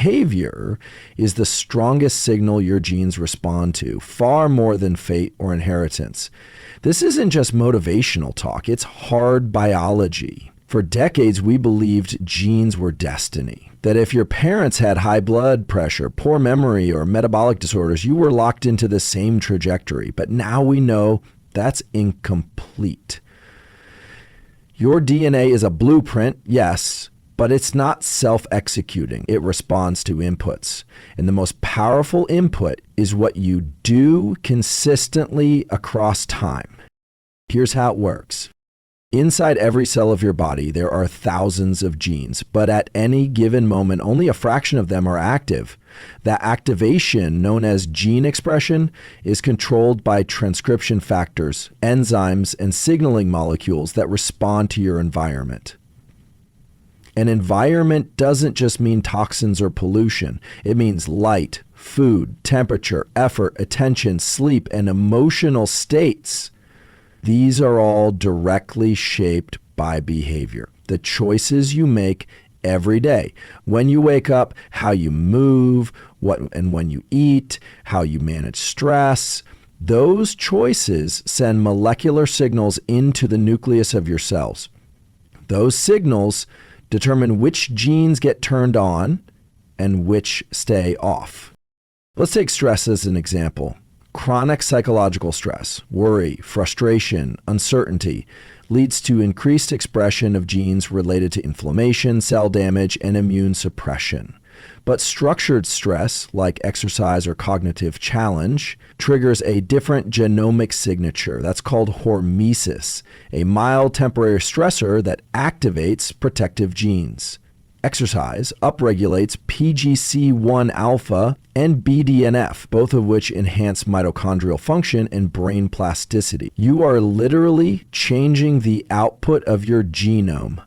behavior is the strongest signal your genes respond to, far more than fate or inheritance. This isn't just motivational talk, it's hard biology. For decades, we believed genes were destiny. That if your parents had high blood pressure, poor memory, or metabolic disorders, you were locked into the same trajectory. But now we know that's incomplete. Your DNA is a blueprint, yes, but it's not self-executing. It responds to inputs. And the most powerful input is what you do consistently across time. Here's how it works. Inside every cell of your body, there are thousands of genes, but at any given moment, only a fraction of them are active. That activation, known as gene expression, is controlled by transcription factors, enzymes, and signaling molecules that respond to your environment. An environment doesn't just mean toxins or pollution. It means light, food, temperature, effort, attention, sleep, and emotional states. These are all directly shaped by behavior, the choices you make every day. When you wake up, how you move, what and when you eat, how you manage stress. Those choices send molecular signals into the nucleus of your cells. Those signals determine which genes get turned on and which stay off. Let's take stress as an example. Chronic psychological stress, worry, frustration, uncertainty leads to increased expression of genes related to inflammation, cell damage, and immune suppression. But structured stress, like exercise or cognitive challenge, triggers a different genomic signature. That's called hormesis, a mild temporary stressor that activates protective genes. Exercise upregulates PGC1 alpha and BDNF, both of which enhance mitochondrial function and brain plasticity. You are literally changing the output of your genome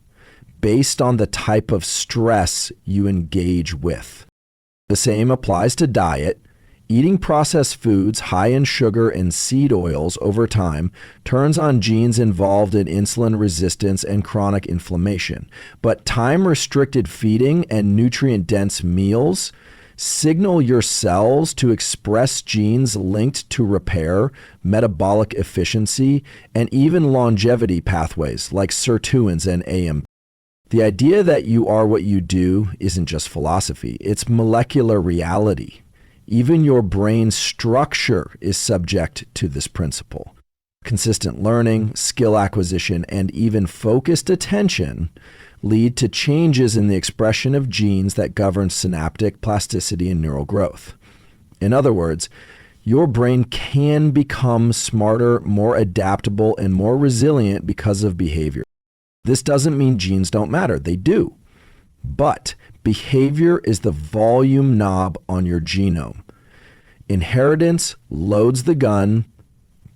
based on the type of stress you engage with. The same applies to diet. Eating processed foods high in sugar and seed oils over time turns on genes involved in insulin resistance and chronic inflammation. But time-restricted feeding and nutrient-dense meals signal your cells to express genes linked to repair, metabolic efficiency, and even longevity pathways like sirtuins and AMP. The idea that you are what you do isn't just philosophy, it's molecular reality. Even your brain structure is subject to this principle. Consistent learning, skill acquisition, and even focused attention lead to changes in the expression of genes that govern synaptic plasticity and neural growth. In other words, your brain can become smarter, more adaptable, and more resilient because of behavior. This doesn't mean genes don't matter. They do. But behavior is the volume knob on your genome. Inheritance loads the gun,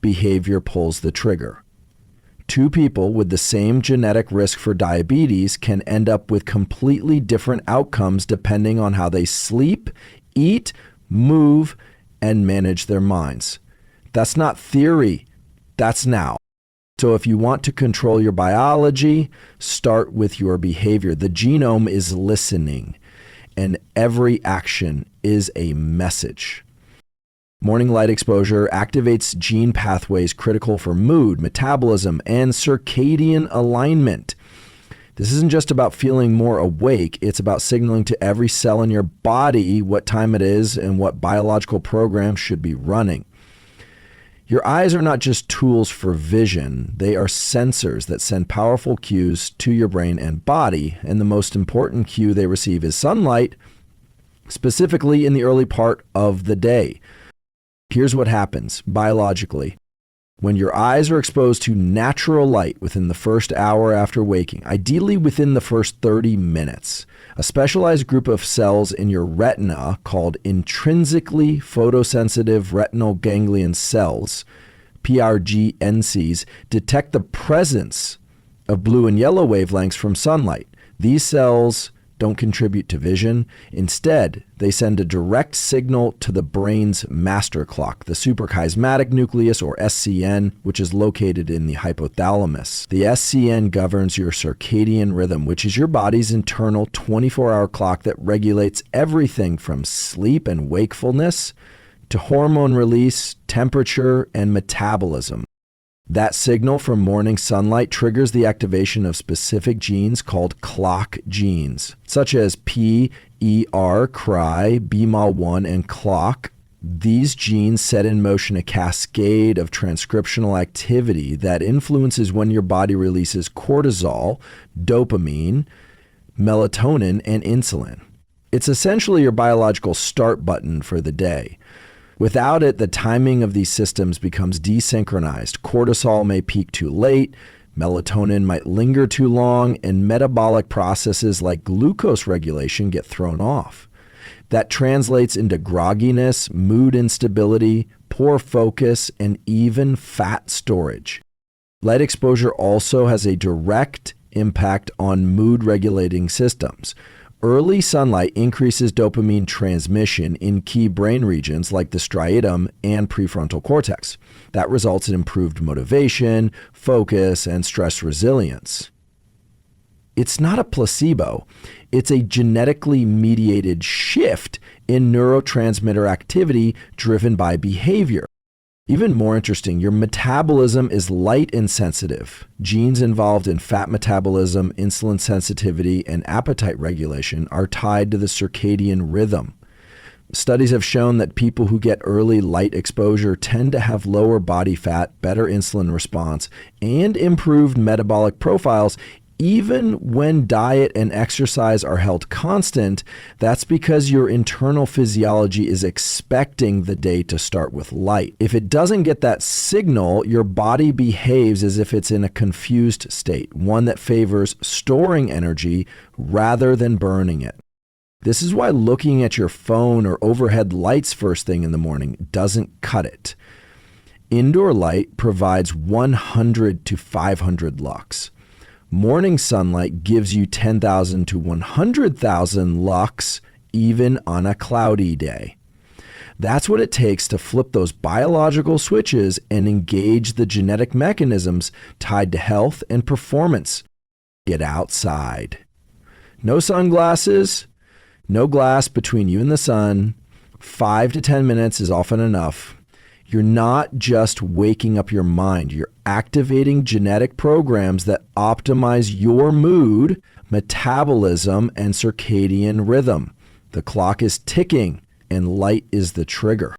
behavior pulls the trigger. Two people with the same genetic risk for diabetes can end up with completely different outcomes depending on how they sleep, eat, move, and manage their minds. That's not theory, that's now. So if you want to control your biology, start with your behavior. The genome is listening, and every action is a message. Morning light exposure activates gene pathways critical for mood, metabolism, and circadian alignment. This isn't just about feeling more awake, it's about signaling to every cell in your body what time it is and what biological program should be running. Your eyes are not just tools for vision, they are sensors that send powerful cues to your brain and body, and the most important cue they receive is sunlight, specifically in the early part of the day. Here's what happens biologically. When your eyes are exposed to natural light within the first hour after waking, ideally within the first 30 minutes, a specialized group of cells in your retina called intrinsically photosensitive retinal ganglion cells, PRGNCs, detect the presence of blue and yellow wavelengths from sunlight. These cells don't contribute to vision. Instead, they send a direct signal to the brain's master clock, the suprachiasmatic nucleus, or SCN, which is located in the hypothalamus. The SCN governs your circadian rhythm, which is your body's internal 24-hour clock that regulates everything from sleep and wakefulness to hormone release, temperature, and metabolism. That signal from morning sunlight triggers the activation of specific genes called clock genes, such as PER, cry, BMAL1, and clock. These genes set in motion a cascade of transcriptional activity that influences when your body releases cortisol, dopamine, melatonin, and insulin. It's essentially your biological start button for the day. Without it, the timing of these systems becomes desynchronized. Cortisol may peak too late, melatonin might linger too long, and metabolic processes like glucose regulation get thrown off. That translates into grogginess, mood instability, poor focus, and even fat storage. Light exposure also has a direct impact on mood regulating systems. Early sunlight increases dopamine transmission in key brain regions like the striatum and prefrontal cortex. That results in improved motivation, focus, and stress resilience. It's not a placebo. It's a genetically mediated shift in neurotransmitter activity driven by behavior. Even more interesting, your metabolism is light insensitive. Genes involved in fat metabolism, insulin sensitivity, and appetite regulation are tied to the circadian rhythm. Studies have shown that people who get early light exposure tend to have lower body fat, better insulin response, and improved metabolic profiles. Even when diet and exercise are held constant, that's because your internal physiology is expecting the day to start with light. If it doesn't get that signal, your body behaves as if it's in a confused state, one that favors storing energy rather than burning it. This is why looking at your phone or overhead lights first thing in the morning doesn't cut it. Indoor light provides 100 to 500 lux. Morning sunlight gives you 10,000 to 100,000 lux even on a cloudy day. That's what it takes to flip those biological switches and engage the genetic mechanisms tied to health and performance. Get outside. No sunglasses, no glass between you and the sun. 5 to 10 minutes is often enough. You're not just waking up your mind, you're activating genetic programs that optimize your mood, metabolism, and circadian rhythm. The clock is ticking, and light is the trigger.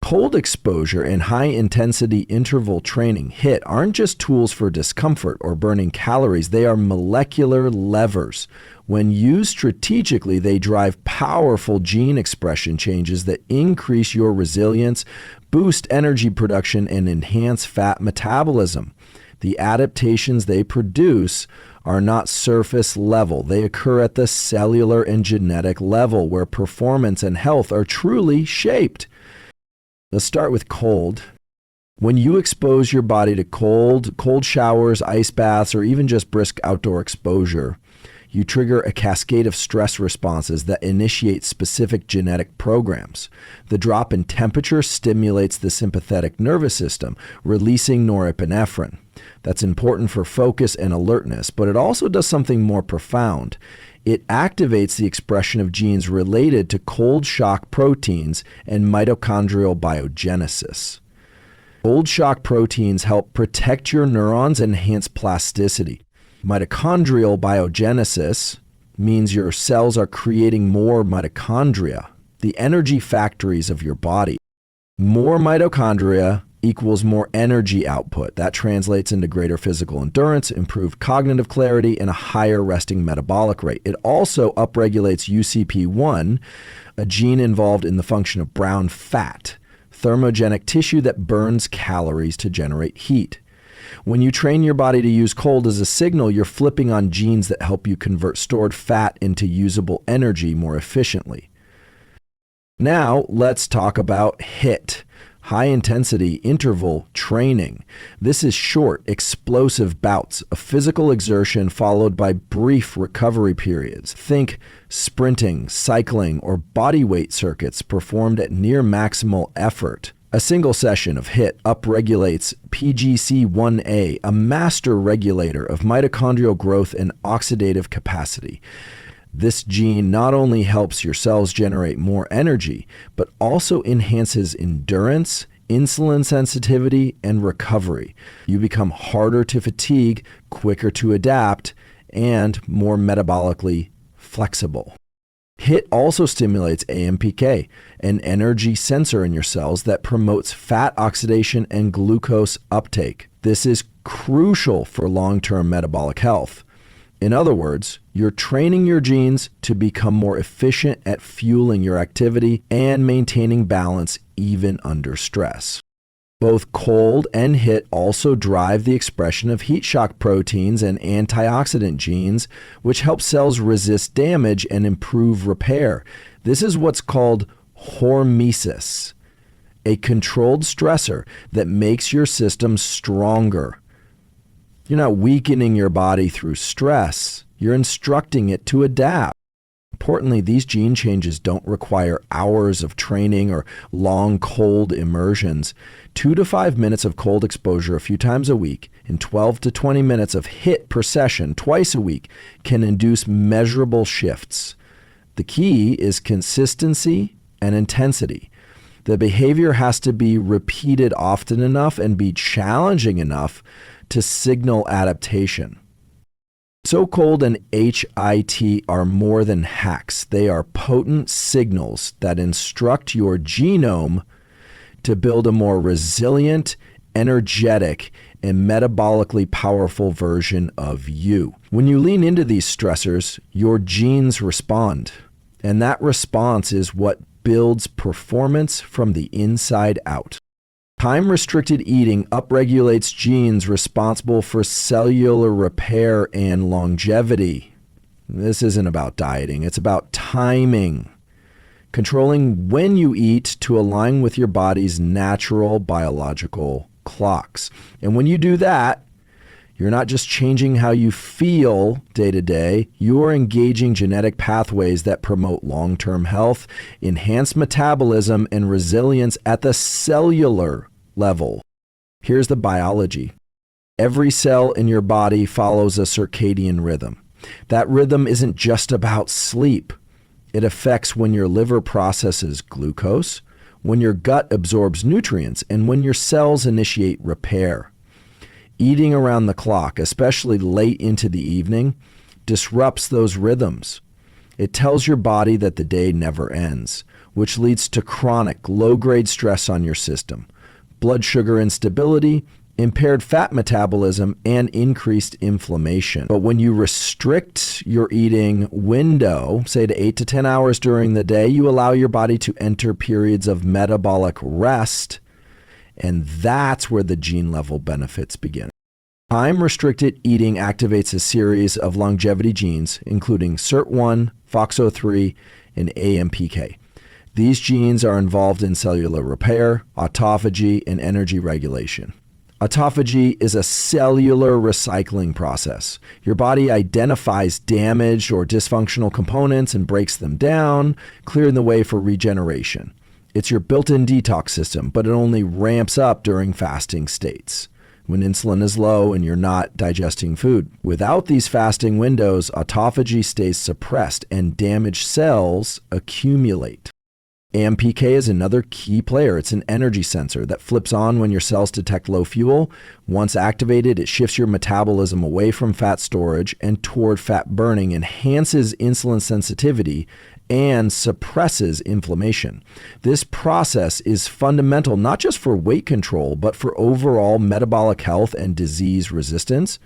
Cold exposure and high-intensity interval training, HIIT, aren't just tools for discomfort or burning calories. They are molecular levers. When used strategically, they drive powerful gene expression changes that increase your resilience, boost energy production, and enhance fat metabolism. The adaptations they produce are not surface level. They occur at the cellular and genetic level, where performance and health are truly shaped. Let's start with cold. When you expose your body to cold showers, ice baths, or even just brisk outdoor exposure, you trigger a cascade of stress responses that initiate specific genetic programs. The drop in temperature stimulates the sympathetic nervous system, releasing norepinephrine. That's important for focus and alertness, but it also does something more profound. It activates the expression of genes related to cold shock proteins and mitochondrial biogenesis. Cold shock proteins help protect your neurons and enhance plasticity. Mitochondrial biogenesis means your cells are creating more mitochondria, the energy factories of your body. More mitochondria equals more energy output. That translates into greater physical endurance, improved cognitive clarity, and a higher resting metabolic rate. It also upregulates UCP1, a gene involved in the function of brown fat, thermogenic tissue that burns calories to generate heat. When you train your body to use cold as a signal, you're flipping on genes that help you convert stored fat into usable energy more efficiently. Now, let's talk about HIIT, high-intensity interval training. This is short, explosive bouts of physical exertion followed by brief recovery periods. Think sprinting, cycling, or body weight circuits performed at near maximal effort. A single session of HIIT upregulates PGC1A, a master regulator of mitochondrial growth and oxidative capacity. This gene not only helps your cells generate more energy, but also enhances endurance, insulin sensitivity, and recovery. You become harder to fatigue, quicker to adapt, and more metabolically flexible. HIIT also stimulates AMPK, an energy sensor in your cells that promotes fat oxidation and glucose uptake. This is crucial for long-term metabolic health. In other words, you're training your genes to become more efficient at fueling your activity and maintaining balance even under stress. Both cold and HIIT also drive the expression of heat shock proteins and antioxidant genes, which help cells resist damage and improve repair. This is what's called hormesis, a controlled stressor that makes your system stronger. You're not weakening your body through stress. You're instructing it to adapt. Importantly, these gene changes don't require hours of training or long cold immersions. 2 to 5 minutes of cold exposure a few times a week and 12 to 20 minutes of HIIT per session twice a week can induce measurable shifts. The key is consistency and intensity. The behavior has to be repeated often enough and be challenging enough to signal adaptation. So-called and HIIT are more than hacks. They are potent signals that instruct your genome to build a more resilient, energetic, and metabolically powerful version of you. When you lean into these stressors, your genes respond. And that response is what builds performance from the inside out. Time-restricted eating upregulates genes responsible for cellular repair and longevity. This isn't about dieting, it's about timing. Controlling when you eat to align with your body's natural biological clocks. And when you do that, you're not just changing how you feel day to day, you're engaging genetic pathways that promote long-term health, enhance metabolism, and resilience at the cellular level. Here's the biology. Every cell in your body follows a circadian rhythm. That rhythm isn't just about sleep. It affects when your liver processes glucose, when your gut absorbs nutrients, and when your cells initiate repair. Eating around the clock, especially late into the evening, disrupts those rhythms. It tells your body that the day never ends, which leads to chronic, low-grade stress on your system, blood sugar instability, impaired fat metabolism, and increased inflammation. But when you restrict your eating window, say to 8 to 10 hours during the day, you allow your body to enter periods of metabolic rest, and that's where the gene level benefits begin. Time-restricted eating activates a series of longevity genes, including SIRT1, FOXO3, and AMPK. These genes are involved in cellular repair, autophagy, and energy regulation. Autophagy is a cellular recycling process. Your body identifies damaged or dysfunctional components and breaks them down, clearing the way for regeneration. It's your built-in detox system, but it only ramps up during fasting states, when insulin is low and you're not digesting food. Without these fasting windows, autophagy stays suppressed and damaged cells accumulate. AMPK is another key player. It's an energy sensor that flips on when your cells detect low fuel. Once activated, it shifts your metabolism away from fat storage and toward fat burning, enhances insulin sensitivity, and suppresses inflammation. This process is fundamental not just for weight control, but for overall metabolic health and disease resistance.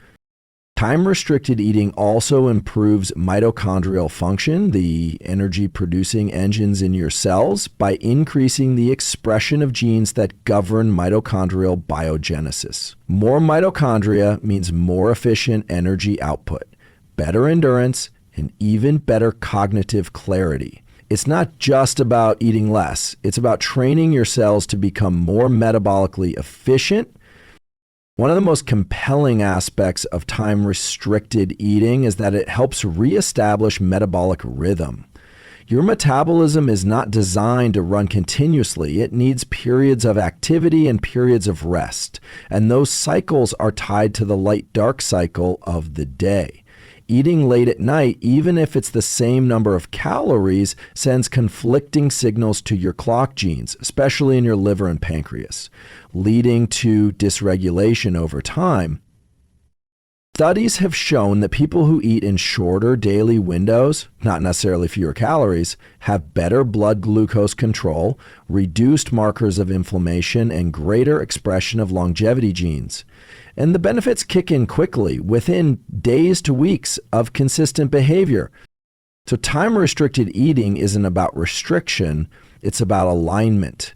Time-restricted eating also improves mitochondrial function, the energy-producing engines in your cells, by increasing the expression of genes that govern mitochondrial biogenesis. More mitochondria means more efficient energy output, better endurance, and even better cognitive clarity. It's not just about eating less. It's about training your cells to become more metabolically efficient. One of the most compelling aspects of time-restricted eating is that it helps reestablish metabolic rhythm. Your metabolism is not designed to run continuously. It needs periods of activity and periods of rest. And those cycles are tied to the light-dark cycle of the day. Eating late at night, even if it's the same number of calories, sends conflicting signals to your clock genes, especially in your liver and pancreas, leading to dysregulation over time. Studies have shown that people who eat in shorter daily windows, not necessarily fewer calories, have better blood glucose control, reduced markers of inflammation, and greater expression of longevity genes. And the benefits kick in quickly, within days to weeks of consistent behavior. So time-restricted eating isn't about restriction, it's about alignment.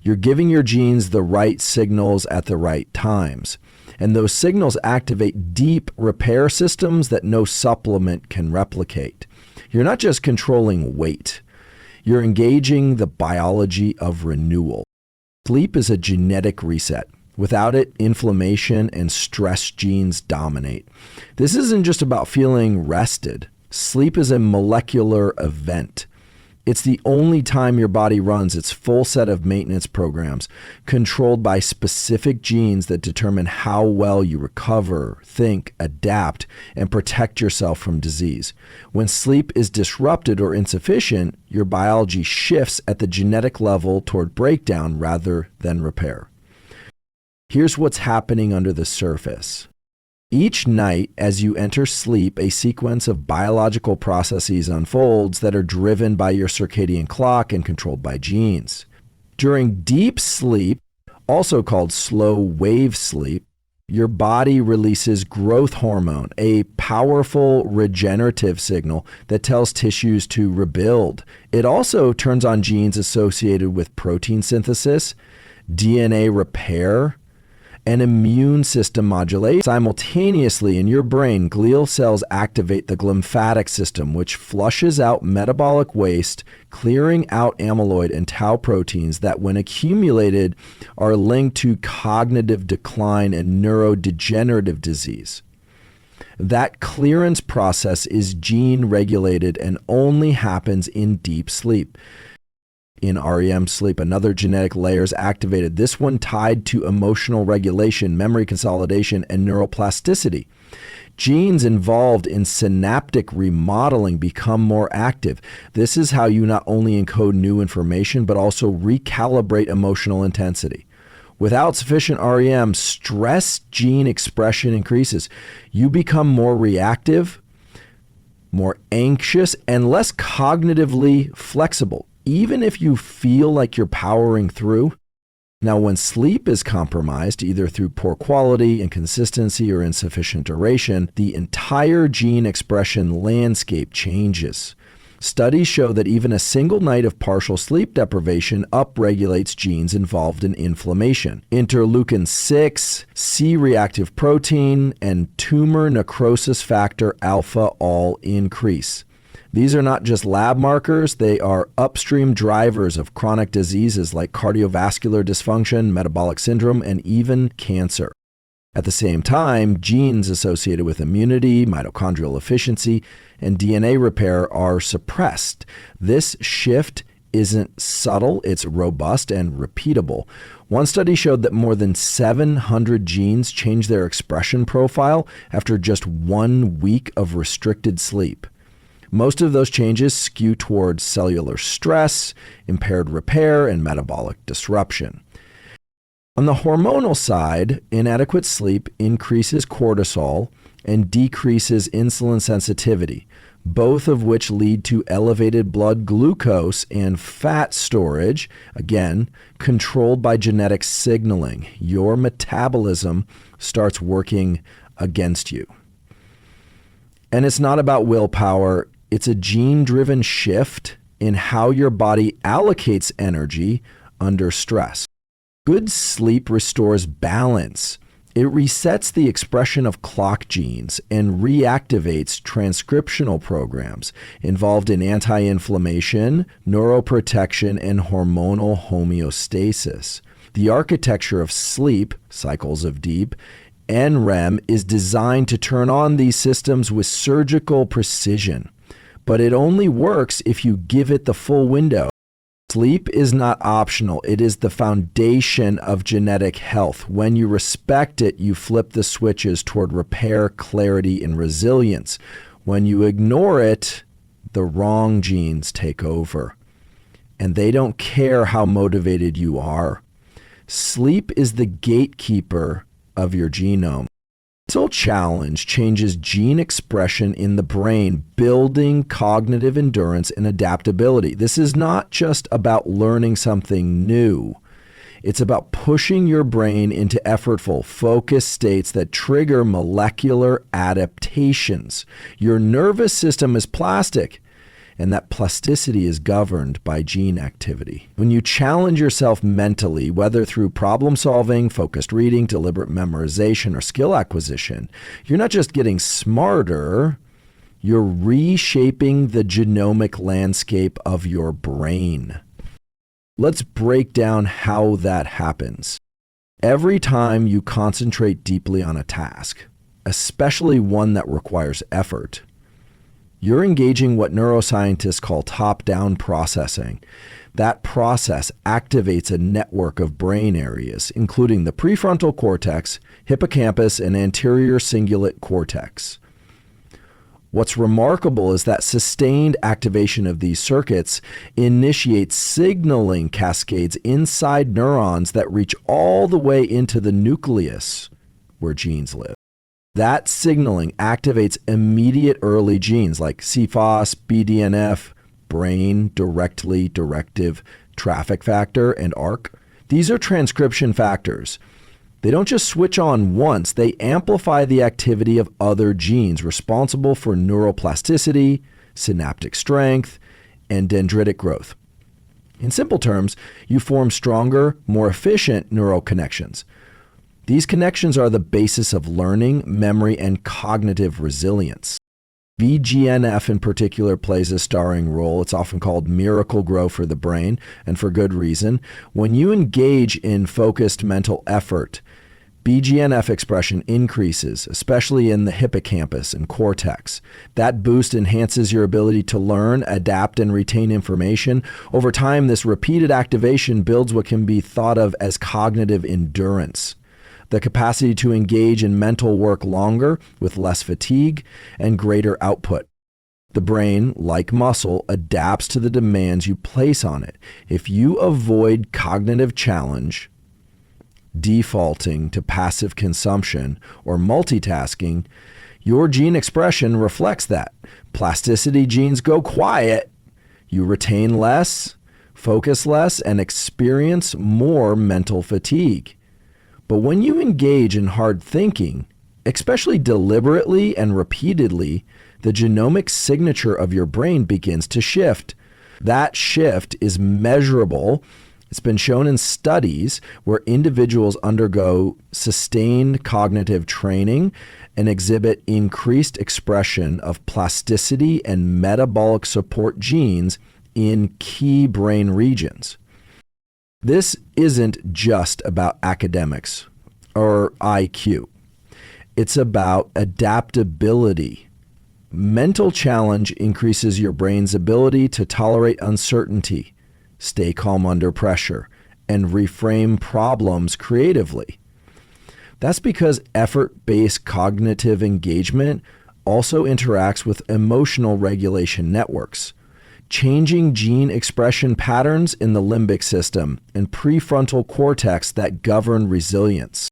You're giving your genes the right signals at the right times. And those signals activate deep repair systems that no supplement can replicate. You're not just controlling weight. You're engaging the biology of renewal. Sleep is a genetic reset. Without it, inflammation and stress genes dominate. This isn't just about feeling rested. Sleep is a molecular event. It's the only time your body runs its full set of maintenance programs, controlled by specific genes that determine how well you recover, think, adapt, and protect yourself from disease. When sleep is disrupted or insufficient, your biology shifts at the genetic level toward breakdown rather than repair. Here's what's happening under the surface. Each night, as you enter sleep, a sequence of biological processes unfolds that are driven by your circadian clock and controlled by genes. During deep sleep, also called slow wave sleep, your body releases growth hormone, a powerful regenerative signal that tells tissues to rebuild. It also turns on genes associated with protein synthesis, DNA repair, and immune system modulation. Simultaneously, in your brain, glial cells activate the glymphatic system, which flushes out metabolic waste, clearing out amyloid and tau proteins that, when accumulated, are linked to cognitive decline and neurodegenerative disease. That clearance process is gene regulated and only happens in deep sleep. In REM sleep, another genetic layer is activated, this one tied to emotional regulation, memory consolidation, and neuroplasticity. Genes involved in synaptic remodeling become more active. This is how you not only encode new information, but also recalibrate emotional intensity. Without sufficient REM, stress gene expression increases. You become more reactive, more anxious, and less cognitively flexible, even if you feel like you're powering through. Now, when sleep is compromised, either through poor quality, inconsistency, or insufficient duration, the entire gene expression landscape changes. Studies show that even a single night of partial sleep deprivation upregulates genes involved in inflammation. Interleukin-6, C-reactive protein, and tumor necrosis factor alpha all increase. These are not just lab markers, they are upstream drivers of chronic diseases like cardiovascular dysfunction, metabolic syndrome, and even cancer. At the same time, genes associated with immunity, mitochondrial efficiency, and DNA repair are suppressed. This shift isn't subtle, it's robust and repeatable. One study showed that more than 700 genes changed their expression profile after just 1 week of restricted sleep. Most of those changes skew towards cellular stress, impaired repair, and metabolic disruption. On the hormonal side, inadequate sleep increases cortisol and decreases insulin sensitivity, both of which lead to elevated blood glucose and fat storage, again, controlled by genetic signaling. Your metabolism starts working against you. And it's not about willpower. It's a gene-driven shift in how your body allocates energy under stress. Good sleep restores balance. It resets the expression of clock genes and reactivates transcriptional programs involved in anti-inflammation, neuroprotection, and hormonal homeostasis. The architecture of sleep, cycles of deep, and REM is designed to turn on these systems with surgical precision, but it only works if you give it the full window. Sleep is not optional. It is the foundation of genetic health. When you respect it, you flip the switches toward repair, clarity, and resilience. When you ignore it, the wrong genes take over. And they don't care how motivated you are. Sleep is the gatekeeper of your genome. Mental challenge changes gene expression in the brain, building cognitive endurance and adaptability. This is not just about learning something new. It's about pushing your brain into effortful, focused states that trigger molecular adaptations. Your nervous system is plastic, and that plasticity is governed by gene activity. When you challenge yourself mentally, whether through problem solving, focused reading, deliberate memorization, or skill acquisition, you're not just getting smarter, you're reshaping the genomic landscape of your brain. Let's break down how that happens. Every time you concentrate deeply on a task, especially one that requires effort, you're engaging what neuroscientists call top-down processing. That process activates a network of brain areas, including the prefrontal cortex, hippocampus, and anterior cingulate cortex. What's remarkable is that sustained activation of these circuits initiates signaling cascades inside neurons that reach all the way into the nucleus where genes live. That signaling activates immediate early genes like CFOS, BDNF, brain directly directive traffic factor, and ARC. These are transcription factors. They don't just switch on once, they amplify the activity of other genes responsible for neuroplasticity, synaptic strength, and dendritic growth. In simple terms, you form stronger, more efficient neural connections. These connections are the basis of learning, memory, and cognitive resilience. BGNF in particular plays a starring role. It's often called miracle grow for the brain, and for good reason. When you engage in focused mental effort, BGNF expression increases, especially in the hippocampus and cortex. That boost enhances your ability to learn, adapt, and retain information. Over time, this repeated activation builds what can be thought of as cognitive endurance, the capacity to engage in mental work longer with less fatigue and greater output. The brain, like muscle, adapts to the demands you place on it. If you avoid cognitive challenge, defaulting to passive consumption or multitasking, your gene expression reflects that. Plasticity genes go quiet. You retain less, focus less, and experience more mental fatigue. But when you engage in hard thinking, especially deliberately and repeatedly, the genomic signature of your brain begins to shift. That shift is measurable. It's been shown in studies where individuals undergo sustained cognitive training and exhibit increased expression of plasticity and metabolic support genes in key brain regions. This isn't just about academics or IQ. It's about adaptability. Mental challenge increases your brain's ability to tolerate uncertainty, stay calm under pressure, and reframe problems creatively. That's because effort-based cognitive engagement also interacts with emotional regulation networks, changing gene expression patterns in the limbic system and prefrontal cortex that govern resilience.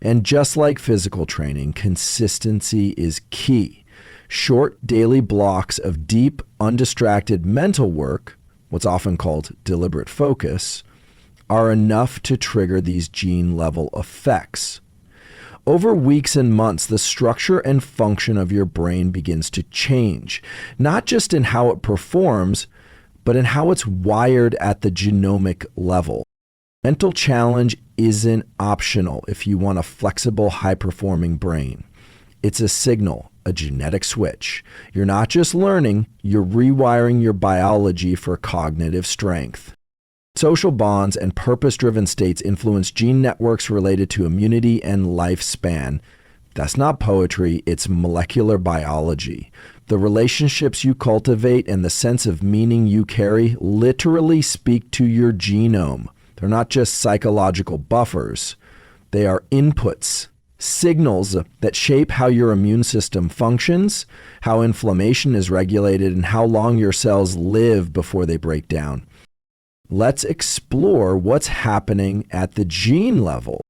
And just like physical training, consistency is key. Short daily blocks of deep, undistracted mental work, what's often called deliberate focus, are enough to trigger these gene-level effects. Over weeks and months, the structure and function of your brain begins to change, not just in how it performs, but in how it's wired at the genomic level. Mental challenge isn't optional if you want a flexible, high-performing brain. It's a signal, a genetic switch. You're not just learning, you're rewiring your biology for cognitive strength. Social bonds and purpose-driven states influence gene networks related to immunity and lifespan. That's not poetry, it's molecular biology. The relationships you cultivate and the sense of meaning you carry literally speak to your genome. They're not just psychological buffers. They are inputs, signals that shape how your immune system functions, how inflammation is regulated, and how long your cells live before they break down. Let's explore what's happening at the gene level.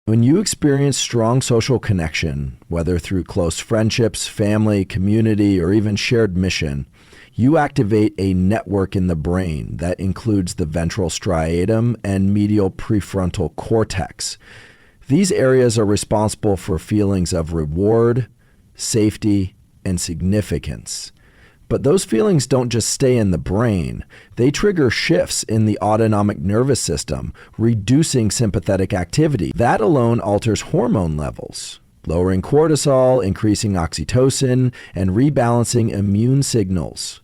When you experience strong social connection, whether through close friendships, family, community, or even shared mission, you activate a network in the brain that includes the ventral striatum and medial prefrontal cortex. These areas are responsible for feelings of reward, safety, and significance. But those feelings don't just stay in the brain. They trigger shifts in the autonomic nervous system, reducing sympathetic activity. That alone alters hormone levels, lowering cortisol, increasing oxytocin, and rebalancing immune signals.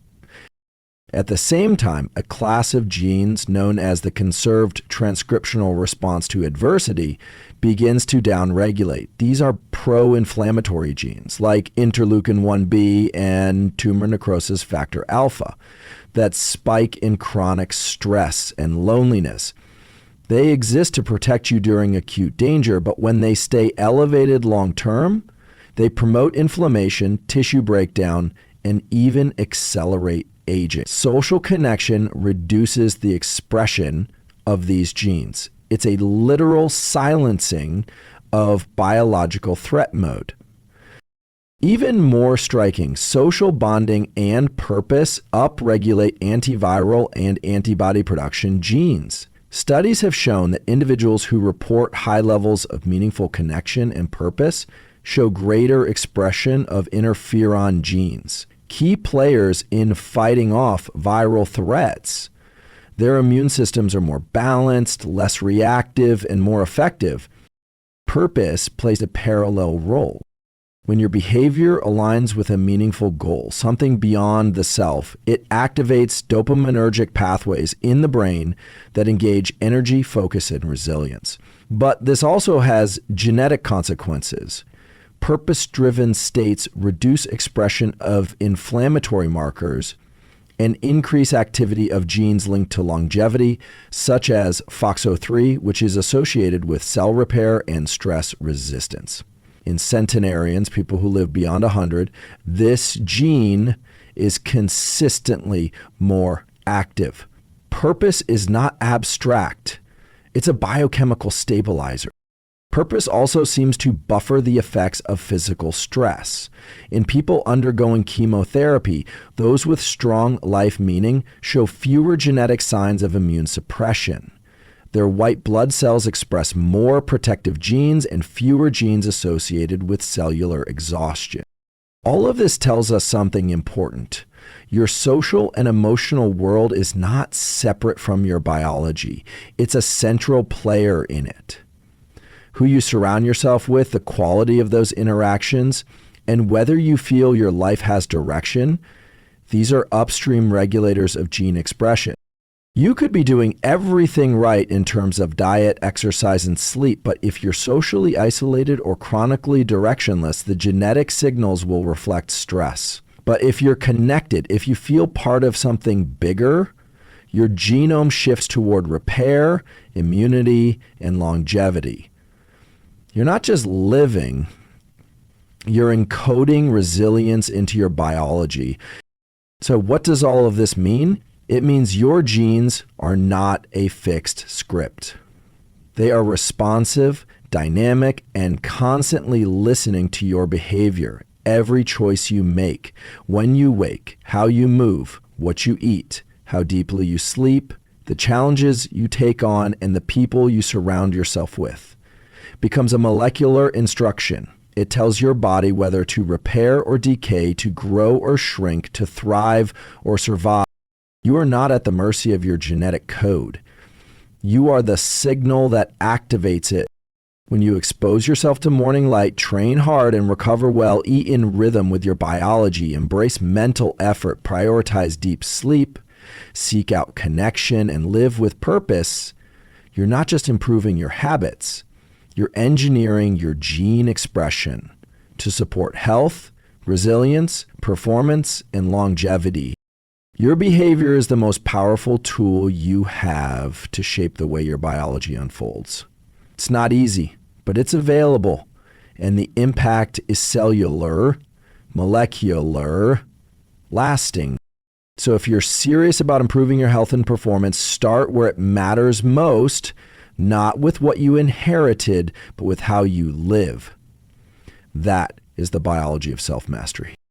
At the same time, a class of genes known as the conserved transcriptional response to adversity begins to downregulate. These are pro-inflammatory genes like interleukin-1b and tumor necrosis factor alpha that spike in chronic stress and loneliness. They exist to protect you during acute danger, but when they stay elevated long-term, they promote inflammation, tissue breakdown, and even accelerate aging. Social connection reduces the expression of these genes. It's a literal silencing of biological threat mode. Even more striking, social bonding and purpose upregulate antiviral and antibody production genes. Studies have shown that individuals who report high levels of meaningful connection and purpose show greater expression of interferon genes, key players in fighting off viral threats. Their immune systems are more balanced, less reactive, and more effective. Purpose plays a parallel role. When your behavior aligns with a meaningful goal, something beyond the self, it activates dopaminergic pathways in the brain that engage energy, focus, and resilience. But this also has genetic consequences. Purpose-driven states reduce expression of inflammatory markers and increase activity of genes linked to longevity, such as FOXO3, which is associated with cell repair and stress resistance. In centenarians, people who live beyond 100, this gene is consistently more active. Purpose is not abstract. It's a biochemical stabilizer. Purpose also seems to buffer the effects of physical stress. In people undergoing chemotherapy, those with strong life meaning show fewer genetic signs of immune suppression. Their white blood cells express more protective genes and fewer genes associated with cellular exhaustion. All of this tells us something important. Your social and emotional world is not separate from your biology. It's a central player in it. Who you surround yourself with, the quality of those interactions, and whether you feel your life has direction, these are upstream regulators of gene expression. You could be doing everything right in terms of diet, exercise, and sleep, but if you're socially isolated or chronically directionless, the genetic signals will reflect stress. But if you're connected, if you feel part of something bigger, your genome shifts toward repair, immunity, and longevity. You're not just living, you're encoding resilience into your biology. So what does all of this mean? It means your genes are not a fixed script. They are responsive, dynamic, and constantly listening to your behavior. Every choice you make, when you wake, how you move, what you eat, how deeply you sleep, the challenges you take on, and the people you surround yourself with, becomes a molecular instruction. It tells your body whether to repair or decay, to grow or shrink, to thrive or survive. You are not at the mercy of your genetic code. You are the signal that activates it. When you expose yourself to morning light, train hard and recover well, eat in rhythm with your biology, embrace mental effort, prioritize deep sleep, seek out connection, and live with purpose, you're not just improving your habits, you're engineering your gene expression to support health, resilience, performance, and longevity. Your behavior is the most powerful tool you have to shape the way your biology unfolds. It's not easy, but it's available, and the impact is cellular, molecular, lasting. So if you're serious about improving your health and performance, start where it matters most, not with what you inherited, but with how you live. That is the biology of self-mastery.